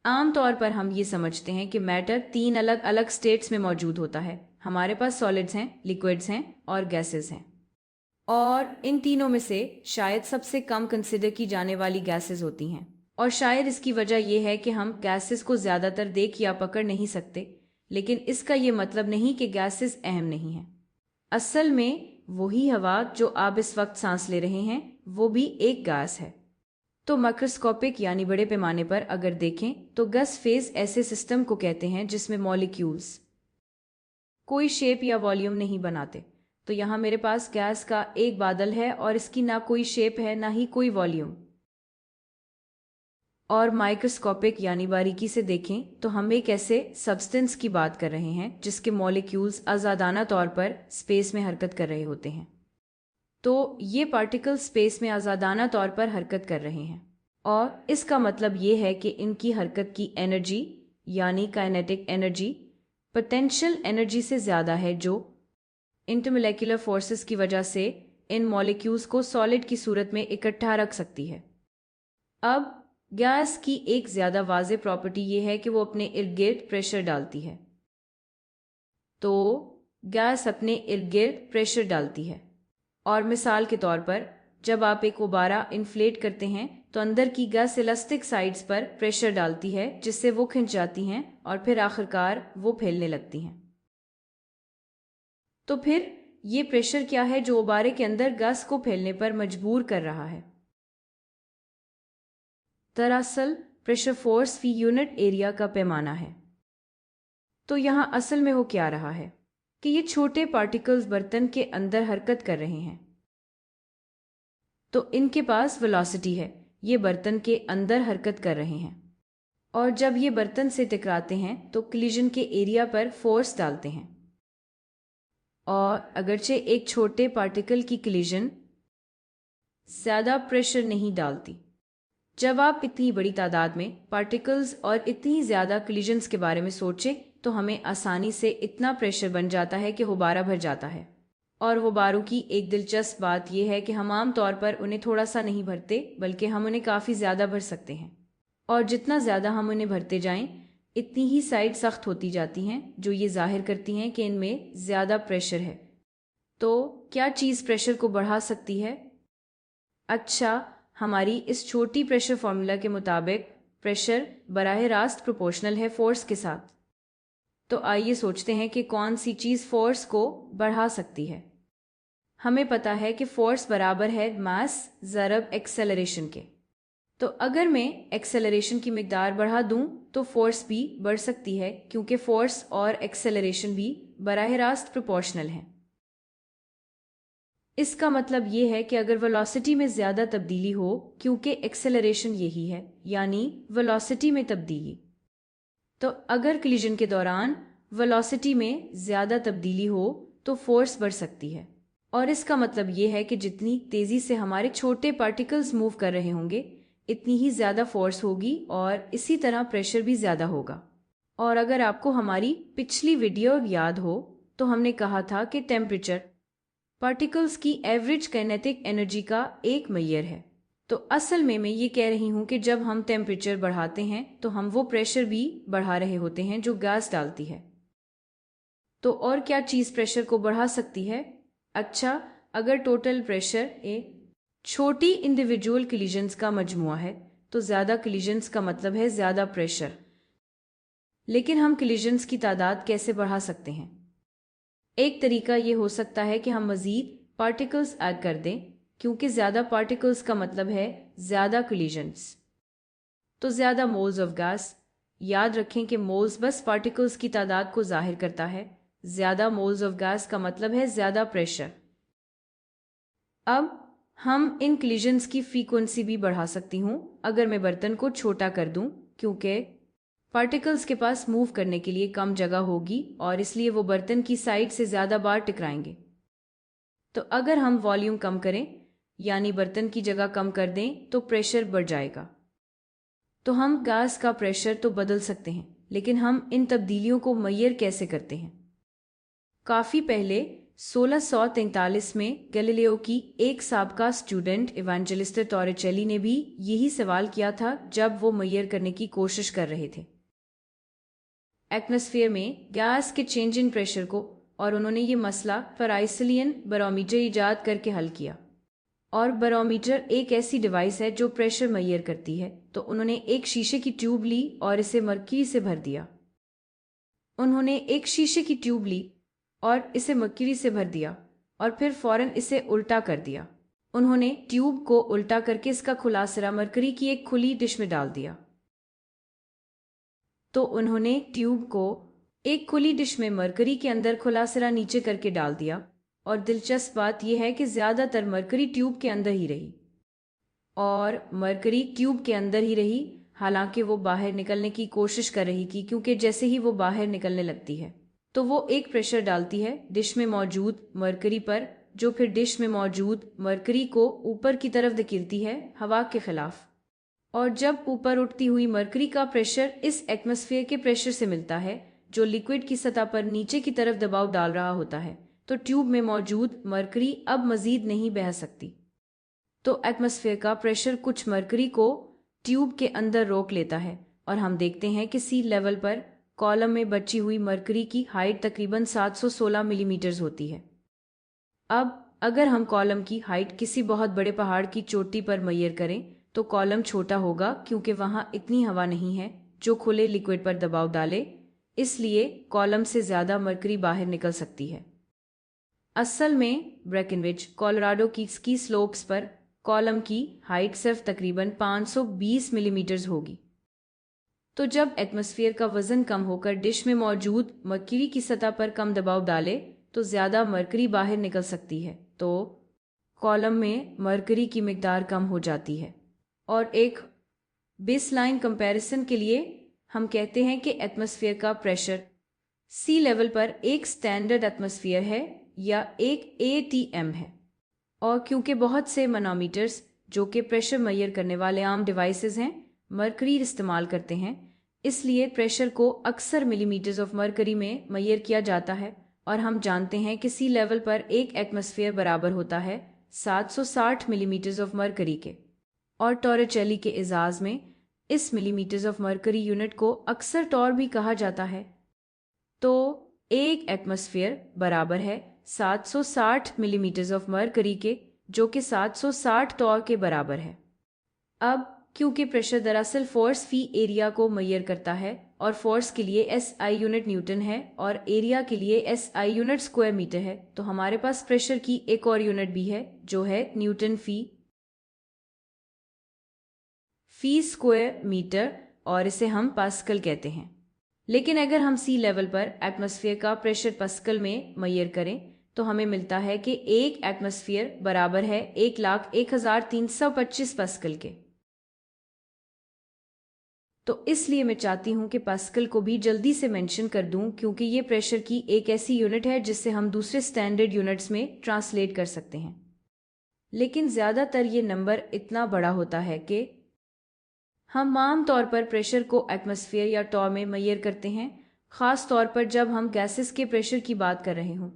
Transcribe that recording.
आमतौर पर हम ये समझते हैं कि मैटर तीन अलग अलग स्टेट्स में मौजूद होता है। हमारे पास सॉलिड्स हैं, लिक्विड्स हैं और गैसेस हैं। और इन तीनों में से शायद सबसे कम कंसिडर की जाने वाली गैसेस होती हैं। और शायद इसकी वजह यह है कि हम गैसेस को ज़्यादातर देख या पकड़ नहीं सकते, लेकिन इसका ये मतलब नहीं कि गैसेस अहम नहीं हैं। असल में वही हवा जो आप इस वक्त सांस ले रहे हैं वो भी एक गैस है। तो माइक्रोस्कोपिक यानी बड़े पैमाने पर अगर देखें तो गैस फेज ऐसे सिस्टम को कहते हैं जिसमें मॉलिक्यूल्स कोई शेप या वॉल्यूम नहीं बनाते। तो यहाँ मेरे पास गैस का एक बादल है और इसकी ना कोई शेप है ना ही कोई वॉल्यूम। और माइक्रोस्कोपिक यानी बारीकी से देखें तो हम एक ऐसे सब्सटेंस की बात कर रहे हैं जिसके मॉलिक्यूल्स आज़ादाना तौर पर स्पेस में हरकत कर रहे होते हैं। तो ये पार्टिकल स्पेस में आज़ादाना तौर पर हरकत कर रहे हैं और इसका मतलब ये है कि इनकी हरकत की एनर्जी यानी काइनेटिक एनर्जी पोटेंशियल एनर्जी से ज़्यादा है, जो इंटरमोलेक्युलर फोर्सेस की वजह से इन मॉलिक्यूल्स को सॉलिड की सूरत में इकट्ठा रख सकती है। अब गैस की एक ज़्यादा वाज़ेह प्रॉपर्टी ये है कि वो अपने इर्द गिर्द प्रेशर डालती है। तो गैस अपने इर्द गिर्द प्रेशर डालती है और मिसाल के तौर पर जब आप एक गुब्बारा इन्फ्लेट करते हैं तो अंदर की गैस इलास्टिक साइड्स पर प्रेशर डालती है जिससे वो खिंच जाती हैं और फिर आखिरकार वो फैलने लगती हैं। तो फिर ये प्रेशर क्या है जो गुब्बारे के अंदर गैस को फैलने पर मजबूर कर रहा है? दरअसल प्रेशर फोर्स फी यूनिट एरिया का पैमाना है। तो यहाँ असल में हो क्या रहा है कि ये छोटे पार्टिकल्स बर्तन के अंदर हरकत कर रहे हैं। तो इनके पास वेलोसिटी है, ये बर्तन के अंदर हरकत कर रहे हैं और जब ये बर्तन से टकराते हैं तो कोलिजन के एरिया पर फोर्स डालते हैं। और अगरचे एक छोटे पार्टिकल की कोलिजन ज़्यादा प्रेशर नहीं डालती, जब आप इतनी बड़ी तादाद में पार्टिकल्स और इतनी ज़्यादा कोलिजन्स के बारे में सोचें तो हमें आसानी से इतना प्रेशर बन जाता है कि गुब्बारा भर जाता है। और गुब्बारों की एक दिलचस्प बात यह है कि हम आम तौर पर उन्हें थोड़ा सा नहीं भरते बल्कि हम उन्हें काफ़ी ज़्यादा भर सकते हैं। और जितना ज़्यादा हम उन्हें भरते जाएं इतनी ही साइड सख्त होती जाती हैं, जो ये जाहिर करती हैं कि इनमें ज़्यादा प्रेशर है। तो क्या चीज़ प्रेशर को बढ़ा सकती है? अच्छा, हमारी इस छोटी प्रेशर फॉर्मूला के मुताबिक प्रेशर बराह रास्त प्रोपोर्शनल है फोर्स के साथ। तो आइए सोचते हैं कि कौन सी चीज़ फोर्स को बढ़ा सकती है। हमें पता है कि फोर्स बराबर है मास ज़रब एक्सेलरेशन के। तो अगर मैं एक्सेलरेशन की मिकदार बढ़ा दूं तो फोर्स भी बढ़ सकती है, क्योंकि फोर्स और एक्सेलरेशन भी बराह रास्त प्रोपोर्शनल हैं। इसका मतलब ये है कि अगर वेलोसिटी में ज़्यादा तब्दीली हो, क्योंकि एक्सेलरेशन यही है यानी वेलोसिटी में तब्दीली, तो अगर कोलिजन के दौरान वेलोसिटी में ज़्यादा तब्दीली हो तो फोर्स बढ़ सकती है। और इसका मतलब ये है कि जितनी तेज़ी से हमारे छोटे पार्टिकल्स मूव कर रहे होंगे इतनी ही ज़्यादा फोर्स होगी और इसी तरह प्रेशर भी ज़्यादा होगा। और अगर आपको हमारी पिछली वीडियो याद हो तो हमने कहा था कि टेम्परेचर पार्टिकल्स की एवरेज काइनेटिक एनर्जी का एक मेजर है। तो असल में मैं ये कह रही हूँ कि जब हम टेम्परेचर बढ़ाते हैं तो हम वो प्रेशर भी बढ़ा रहे होते हैं जो गैस डालती है। तो और क्या चीज़ प्रेशर को बढ़ा सकती है? अच्छा, अगर टोटल प्रेशर एक छोटी इंडिविजुअल कोलिजन्स का मजमुआ है तो ज़्यादा कोलिजन्स का मतलब है ज़्यादा प्रेशर। लेकिन हम कोलिजन्स की तादाद कैसे बढ़ा सकते हैं? एक तरीका ये हो सकता है कि हम मज़ीद पार्टिकल्स ऐड कर दें, क्योंकि ज़्यादा पार्टिकल्स का मतलब है ज़्यादा कोलिजन्स। तो ज़्यादा मोल्स ऑफ गैस। याद रखें कि मोल्स बस पार्टिकल्स की तादाद को जाहिर करता है, ज़्यादा मोल्स ऑफ गैस का मतलब है ज़्यादा प्रेशर। अब हम इन कोलिजन्स की फ्रीक्वेंसी भी बढ़ा सकती हूँ अगर मैं बर्तन को छोटा कर दूँ, क्योंकि पार्टिकल्स के पास मूव करने के लिए कम जगह होगी और इसलिए वो बर्तन की साइड से ज़्यादा बार टकराएंगे। तो अगर हम वॉल्यूम कम करें यानी बर्तन की जगह कम कर दें तो प्रेशर बढ़ जाएगा। तो हम गैस का प्रेशर तो बदल सकते हैं, लेकिन हम इन तब्दीलियों को मुय्यर कैसे करते हैं? काफ़ी पहले 1643 में गैलीलियो की एक साबका स्टूडेंट इवेंजेलिस्ट टॉरिचेली ने भी यही सवाल किया था जब वो मेजर करने की कोशिश कर रहे थे एटमॉस्फेयर में गैस के चेंज इन प्रेशर को, और उन्होंने ये मसला पराइसलियन बैरोमीटर इजाद करके हल किया। और बैरोमीटर एक ऐसी डिवाइस है जो प्रेशर मेजर करती है। तो उन्होंने एक शीशे की ट्यूब ली और इसे मरकरी से भर दिया। उन्होंने एक शीशे की ट्यूब ली और इसे मरकरी से भर दिया और फिर फौरन इसे उल्टा कर दिया। उन्होंने ट्यूब को उल्टा करके इसका खुला सिरा मरकरी की एक खुली डिश में डाल दिया। तो उन्होंने ट्यूब को एक खुली डिश में मरकरी के अंदर खुला सिरा नीचे करके डाल दिया। और दिलचस्प बात यह है कि ज़्यादातर मरकरी ट्यूब के अंदर ही रही और मरकरी ट्यूब के अंदर ही रही, हालांकि वो बाहर निकलने की कोशिश कर रही थी, क्योंकि जैसे ही वो बाहर निकलने लगती है तो वो एक प्रेशर डालती है डिश में मौजूद मरकरी पर, जो फिर डिश में मौजूद मरकरी को ऊपर की तरफ धकेलती है हवा के खिलाफ। और जब ऊपर उठती हुई मरकरी का प्रेशर इस एटमॉस्फेयर के प्रेशर से मिलता है जो लिक्विड की सतह पर नीचे की तरफ दबाव डाल रहा होता है, तो ट्यूब में मौजूद मरकरी अब मजीद नहीं बह सकती। तो एटमॉस्फेयर का प्रेशर कुछ मरकरी को ट्यूब के अंदर रोक लेता है और हम देखते हैं कि सी लेवल पर कॉलम में बची हुई मरकरी की हाइट तकरीबन 716 मिलीमीटर होती है। अब अगर हम कॉलम की हाइट किसी बहुत बड़े पहाड़ की चोटी पर मेजर करें तो कॉलम छोटा होगा, क्योंकि वहां इतनी हवा नहीं है जो खुले लिक्विड पर दबाव डाले, इसलिए कॉलम से ज़्यादा मरकरी बाहर निकल सकती है। असल में ब्रेकनविच कोलोराडो की स्की स्लोप्स पर कॉलम की हाइट सिर्फ तकरीबन 520 मिलीमीटर होगी। तो जब एटमॉस्फेयर का वजन कम होकर डिश में मौजूद मरकरी की सतह पर कम दबाव डाले तो ज़्यादा मरकरी बाहर निकल सकती है, तो कॉलम में मरकरी की मिकदार कम हो जाती है। और एक बेसलाइन कंपैरिजन के लिए हम कहते हैं कि एटमॉस्फेयर का प्रेशर सी लेवल पर एक स्टैंडर्ड एटमॉस्फेयर है या एक ATM है। और क्योंकि बहुत से मैनोमीटर्स जो कि प्रेशर मेजर करने वाले आम डिवाइसेस हैं मरकरी इस्तेमाल करते हैं, इसलिए प्रेशर को अक्सर मिलीमीटर्स ऑफ मरकरी में मेजर किया जाता है। और हम जानते हैं कि सी लेवल पर एक एटमॉस्फेयर बराबर होता है 760 मिलीमीटर्स ऑफ मरकरी के। और टॉरिचेली के एजाज में इस मिलीमीटर्स ऑफ मरकरी यूनिट को अक्सर टॉर भी कहा जाता है। तो एक एटमॉस्फेयर बराबर है 760 मिलीमीटर्स ऑफ मरकरी के, जो कि 760 टॉर के बराबर है। अब क्योंकि प्रेशर दरअसल फोर्स फी एरिया को मेजर करता है और फोर्स के लिए SI यूनिट न्यूटन है और एरिया के लिए SI यूनिट स्क्वायर मीटर है, तो हमारे पास प्रेशर की एक और यूनिट भी है जो है न्यूटन फी स्क्वायर मीटर, और इसे हम पास्कल कहते हैं। लेकिन अगर हम सी लेवल पर एटमॉस्फेयर का प्रेशर पास्कल में मेजर करें तो हमें मिलता है कि एक एटमॉस्फेयर बराबर है 1,01,325 पास्कल के। तो इसलिए मैं चाहती हूं कि पास्कल को भी जल्दी से मेंशन कर दूं, क्योंकि ये प्रेशर की एक ऐसी यूनिट है जिससे हम दूसरे स्टैंडर्ड यूनिट्स में ट्रांसलेट कर सकते हैं। लेकिन ज़्यादातर ये नंबर इतना बड़ा होता है कि हम आम तौर पर प्रेशर को एटमॉस्फेयर या टॉर में मेजर करते हैं, ख़ास तौर पर जब हम गैसेस के प्रेशर की बात कर रहे हों।